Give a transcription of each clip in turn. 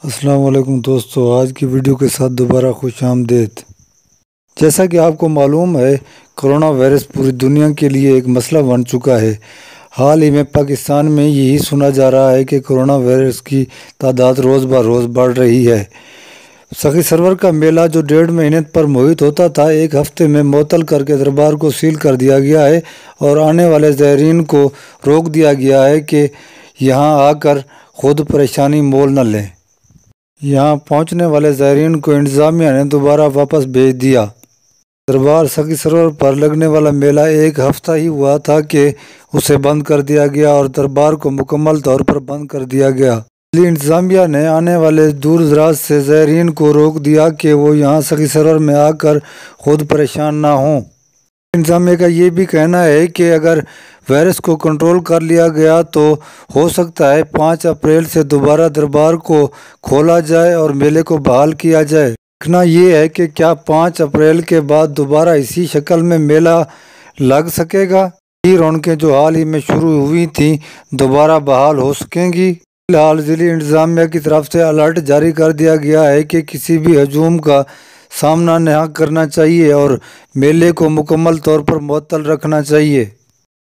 السلام علیکم دوستو، آج کی ویڈیو کے ساتھ دوبارہ خوش آمدید۔ جیسا کہ آپ کو معلوم ہے، کرونا وائرس پوری دنیا کے لیے ایک مسئلہ بن چکا ہے۔ حال ہی میں پاکستان میں یہی سنا جا رہا ہے کہ کرونا وائرس کی تعداد روز بہ روز بڑھ رہی ہے۔ سخی سرور کا میلہ جو 1.5 مہینے پر محیط ہوتا تھا، ایک ہفتے میں معطل کر کے دربار کو سیل کر دیا گیا ہے اور آنے والے زائرین کو روک دیا گیا ہے کہ یہاں آ کر خود پریشانی مول نہ لیں۔ یہاں پہنچنے والے زائرین کو انتظامیہ نے دوبارہ واپس بھیج دیا۔ دربار سخی سرور پر لگنے والا میلہ ایک ہفتہ ہی ہوا تھا کہ اسے بند کر دیا گیا اور دربار کو مکمل طور پر بند کر دیا گیا۔ دہلی انتظامیہ نے آنے والے دور دراز سے زائرین کو روک دیا کہ وہ یہاں سخی سرور میں آ کر خود پریشان نہ ہوں۔ انتظامیہ کا یہ بھی کہنا ہے کہ اگر وائرس کو کنٹرول کر لیا گیا تو ہو سکتا ہے 5 اپریل سے دوبارہ دربار کو کھولا جائے اور میلے کو بحال کیا جائے۔ دیکھنا یہ ہے کہ کیا 5 اپریل کے بعد دوبارہ اسی شکل میں میلہ لگ سکے گا۔ یہ رونقیں جو حال ہی میں شروع ہوئی تھیں دوبارہ بحال ہو سکیں گی۔ فی الحال ضلعی انتظامیہ کی طرف سے الرٹ جاری کر دیا گیا ہے کہ کسی بھی ہجوم کا سامنا نہ کرنا چاہیے اور میلے کو مکمل طور پر معطل رکھنا چاہیے۔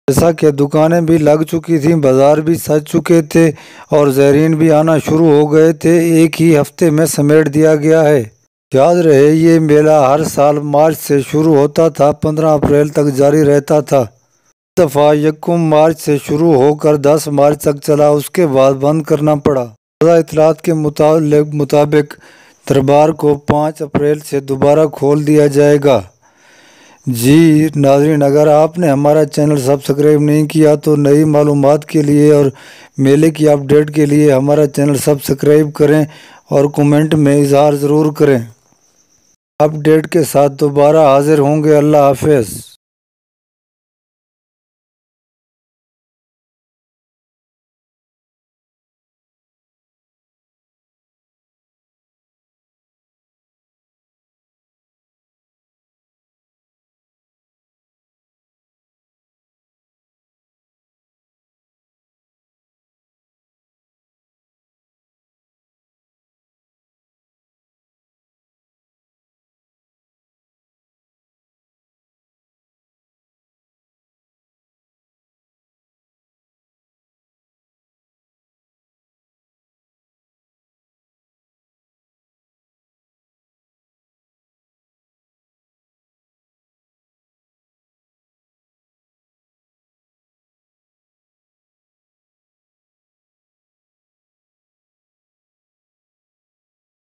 جیسا کہ دکانیں بھی لگ چکی تھیں، بازار بھی سج چکے تھے اور زائرین بھی آنا شروع ہو گئے تھے، ایک ہی ہفتے میں سمیٹ دیا گیا ہے۔ یاد رہے یہ میلہ ہر سال مارچ سے شروع ہوتا تھا، 15 اپریل تک جاری رہتا تھا۔ اس دفعہ 1 مارچ سے شروع ہو کر 10 مارچ تک چلا، اس کے بعد بند کرنا پڑا۔ تازہ اطلاعات کے مطابق دربار کو 5 اپریل سے دوبارہ کھول دیا جائے گا۔ جی ناظرین، اگر آپ نے ہمارا چینل سبسکرائب نہیں کیا تو نئی معلومات کے لیے اور میلے کی اپ ڈیٹ کے لیے ہمارا چینل سبسکرائب کریں اور کمنٹ میں اظہار ضرور کریں۔ اپ ڈیٹ کے ساتھ دوبارہ حاضر ہوں گے۔ اللہ حافظ۔